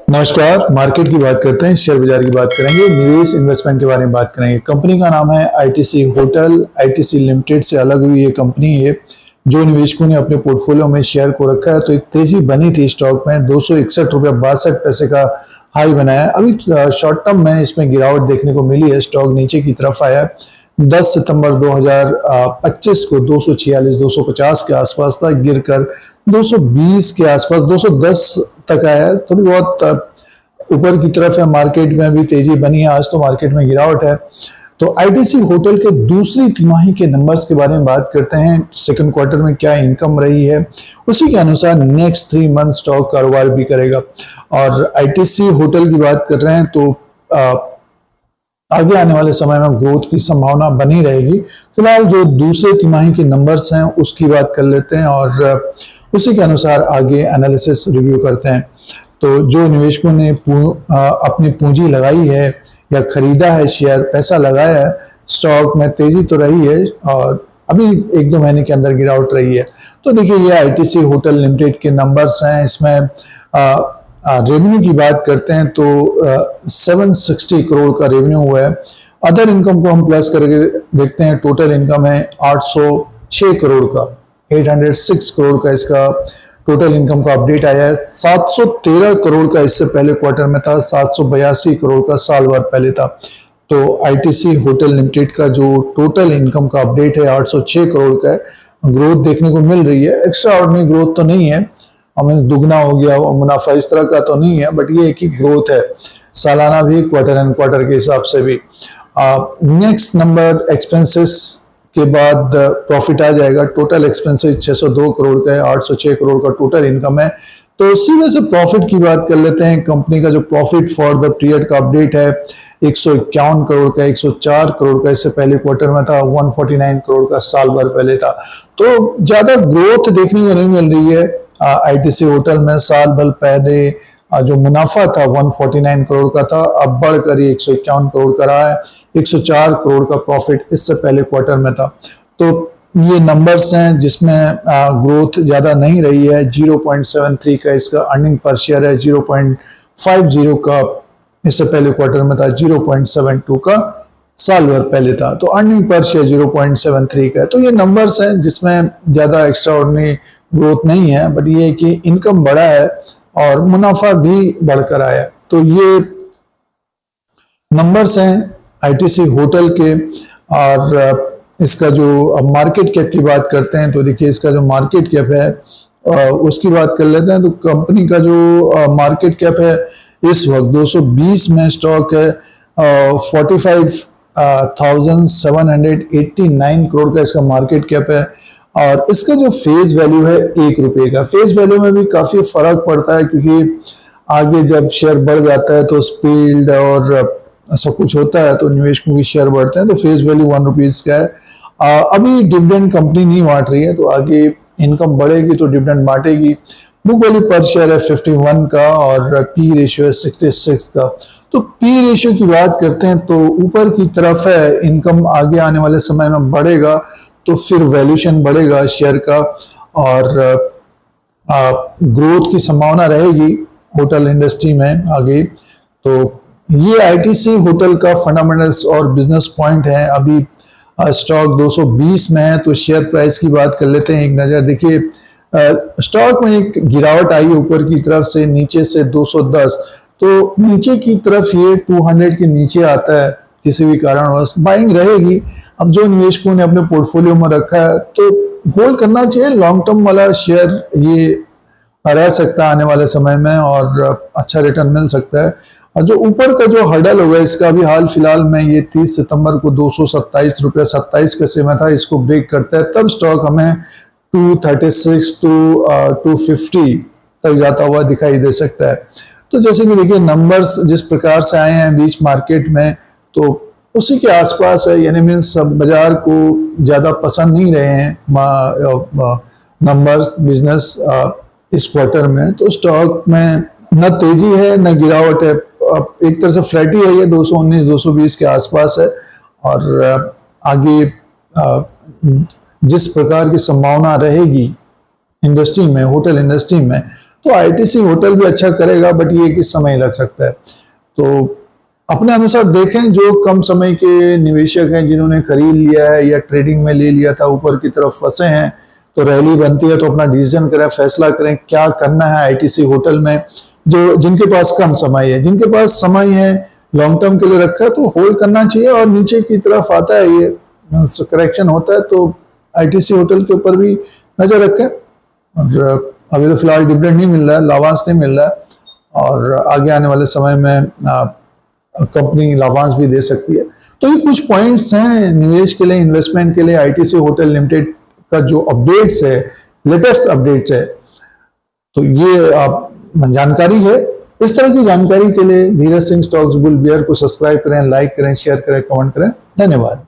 नमस्कार। मार्केट की बात करते हैं, शेयर बाजार की बात करेंगे, निवेश इन्वेस्टमेंट के बारे में बात करेंगे। कंपनी का नाम है आईटीसी होटल। आईटीसी लिमिटेड से अलग हुई ये कंपनी है जो निवेशकों ने अपने पोर्टफोलियो में शेयर को रखा है। तो एक तेजी बनी थी स्टॉक में, 261 रुपये 62 पैसे का हाई बनाया। अभी शॉर्ट टर्म में इसमें गिरावट देखने को मिली है, स्टॉक नीचे की तरफ आया है। 10 सितंबर 2025 को 246-250 के आसपास था, गिरकर 220 के आसपास 210 तक आया है। थोड़ी बहुत ऊपर की तरफ है। मार्केट में भी तेजी बनी है, आज तो मार्केट में गिरावट है। तो आईटीसी होटल के दूसरी तिमाही के नंबर्स के बारे में बात करते हैं। सेकंड क्वार्टर में क्या इनकम रही है, उसी के अनुसार नेक्स्ट 3 मंथ स्टॉक कारोबार भी करेगा। और आईटीसी होटल की बात कर रहे हैं तो आगे आने वाले समय में ग्रोथ की संभावना बनी रहेगी। फिलहाल जो दूसरे तिमाही के नंबर्स हैं उसकी बात कर लेते हैं और उसी के अनुसार आगे एनालिसिस रिव्यू करते हैं। तो जो निवेशकों ने अपनी पूंजी लगाई है या खरीदा है, शेयर पैसा लगाया है, स्टॉक में तेजी तो रही है और अभी 1-2 महीने के अंदर गिरावट रही है। तो देखिए, ये आईटीसी होटल लिमिटेड के नंबर्स हैं। इसमें रेवेन्यू की बात करते हैं तो 760 करोड़ का रेवेन्यू हुआ है। अदर इनकम को हम प्लस करके देखते हैं, टोटल इनकम है 806 करोड़ का, 806 करोड़ का इसका टोटल इनकम का अपडेट आया है। 713 करोड़ का इससे पहले क्वार्टर में था, 782 करोड़ का साल भर पहले था। तो आईटीसी होटल लिमिटेड का जो टोटल इनकम का अपडेट है 806 करोड़ का है। ग्रोथ देखने को मिल रही है, एक्स्ट्रा ऑर्डिनरी ग्रोथ तो नहीं है, हमें दुगना हो गया मुनाफा इस तरह का तो नहीं है, बट ये एक ही ग्रोथ है, सालाना भी, क्वार्टर एंड क्वार्टर के हिसाब से भी। नेक्स्ट नंबर एक्सपेंसेस के बाद प्रॉफिट आ जाएगा। टोटल एक्सपेंसेस 602 करोड़ का है, 806 करोड़ का टोटल इनकम है। तो सीधे से प्रॉफिट की बात कर लेते हैं। कंपनी का जो प्रॉफिट फॉर द पीरियड का अपडेट है 151 करोड़ का, 104 करोड़ का इससे पहले क्वार्टर में था, 149 करोड़ का साल भर पहले था। तो ज्यादा ग्रोथ देखने को नहीं मिल रही है आईटीसी होटल में। साल भर पहले जो मुनाफा था 149 करोड़ का था, अब बढ़कर 151 करोड़ का रहा है। 104 करोड़ का प्रॉफिट इससे पहले क्वार्टर में था। तो ये नंबर्स हैं जिसमें ग्रोथ ज्यादा नहीं रही है। 0.73 का इसका अर्निंग पर शेयर है, 0.50 का इससे पहले क्वार्टर में था, 0.72 का साल भर पहले था। तो अर्निंग पर शेयर 0.73 का है। तो ये नंबर्स हैं जिसमें ज्यादा एक्स्ट्रा ऑर्डिनरी ग्रोथ नहीं है, बट ये कि इनकम बढ़ा है और मुनाफा भी बढ़कर आया। तो ये नंबर्स हैं आईटीसी होटल के। और इसका जो मार्केट कैप की बात करते हैं तो देखिए, इसका जो मार्केट कैप है उसकी बात कर लेते हैं। तो कंपनी का जो मार्केट कैप है इस वक्त 220 में स्टॉक है, 45,789 करोड़ का इसका मार्केट कैप है। और इसका जो फेस वैल्यू है 1 रुपये का। फेस वैल्यू में भी काफी फर्क पड़ता है, क्योंकि आगे जब शेयर बढ़ जाता है तो स्पीड और ऐसा कुछ होता है तो निवेशकों के शेयर बढ़ते हैं। तो फेस वैल्यू 1 रुपीज का है। अभी डिविडेंड कंपनी नहीं बांट रही है, तो आगे इनकम बढ़ेगी तो डिविडेंड बांटेगी। बुक वैल्यू पर शेयर है 51 का और पी रेशियो है 66 का। तो पी रेशियो की बात करते हैं तो ऊपर की तरफ है, इनकम आगे आने वाले समय में बढ़ेगा तो फिर वैल्यूएशन बढ़ेगा शेयर का और ग्रोथ की संभावना रहेगी होटल इंडस्ट्री में आगे। तो ये आईटीसी होटल का फंडामेंटल्स और बिजनेस पॉइंट है। अभी स्टॉक 220 में है। तो शेयर प्राइस की बात कर लेते हैं, एक नजर देखिए। स्टॉक में एक गिरावट आई ऊपर की तरफ से, नीचे से 210, तो नीचे की तरफ ये 200 के नीचे आता है, किसी भी कारणवश बाइंग रहेगी। अब जो निवेशकों ने अपने पोर्टफोलियो में रखा है तो होल्ड करना चाहिए। लॉन्ग टर्म वाला शेयर ये रह सकता है आने वाले समय में और अच्छा रिटर्न मिल सकता है। और जो ऊपर का जो हर्डल होगा इसका भी हाल फिलहाल में ये 30 सितंबर को 227 रुपये 27 पैसे में था। इसको ब्रेक करता है तब स्टॉक हमें 236 to 250 तक जाता हुआ दिखाई दे सकता है। तो जैसे कि देखिए, नंबर्स जिस प्रकार से आए हैं बीच मार्केट में, तो उसी के आसपास है। यानी मीन्स बाजार को ज्यादा पसंद नहीं रहे हैं नंबर्स बिजनेस इस क्वार्टर में। तो स्टॉक में न तेजी है न गिरावट है, एक तरह से फ्लैट ही है। ये 219-220 के आसपास है और आगे जिस प्रकार की संभावना रहेगी इंडस्ट्री में, होटल इंडस्ट्री में, तो आईटीसी होटल भी अच्छा करेगा, बट ये कि समय लग सकता है। तो अपने अनुसार देखें, जो कम समय के निवेशक हैं जिन्होंने खरीद लिया है या ट्रेडिंग में ले लिया था, ऊपर की तरफ फंसे हैं, तो रैली बनती है तो अपना डिसीजन करें, फैसला करें क्या करना है आईटीसी होटल में। जो जिनके पास कम समय है, जिनके पास समय है लॉन्ग टर्म के लिए रखा है, तो होल्ड करना चाहिए। और नीचे की तरफ आता है ये करेक्शन होता है तो आईटीसी होटल के ऊपर भी नजर रखें। और अभी तो फिलहाल डिविडेंड नहीं मिल रहा है, लाभांश नहीं मिल रहा है, और आगे आने वाले समय में कंपनी लाभांश भी दे सकती है। तो ये कुछ पॉइंट्स हैं निवेश के लिए, इन्वेस्टमेंट के लिए। आईटीसी होटल लिमिटेड का जो अपडेट्स है, लेटेस्ट अपडेट्स है, तो ये आप जानकारी है। इस तरह की जानकारी के लिए Dheeraj Singh stocks bull beer को सब्सक्राइब करें, लाइक करें, शेयर करें, कमेंट करें। धन्यवाद।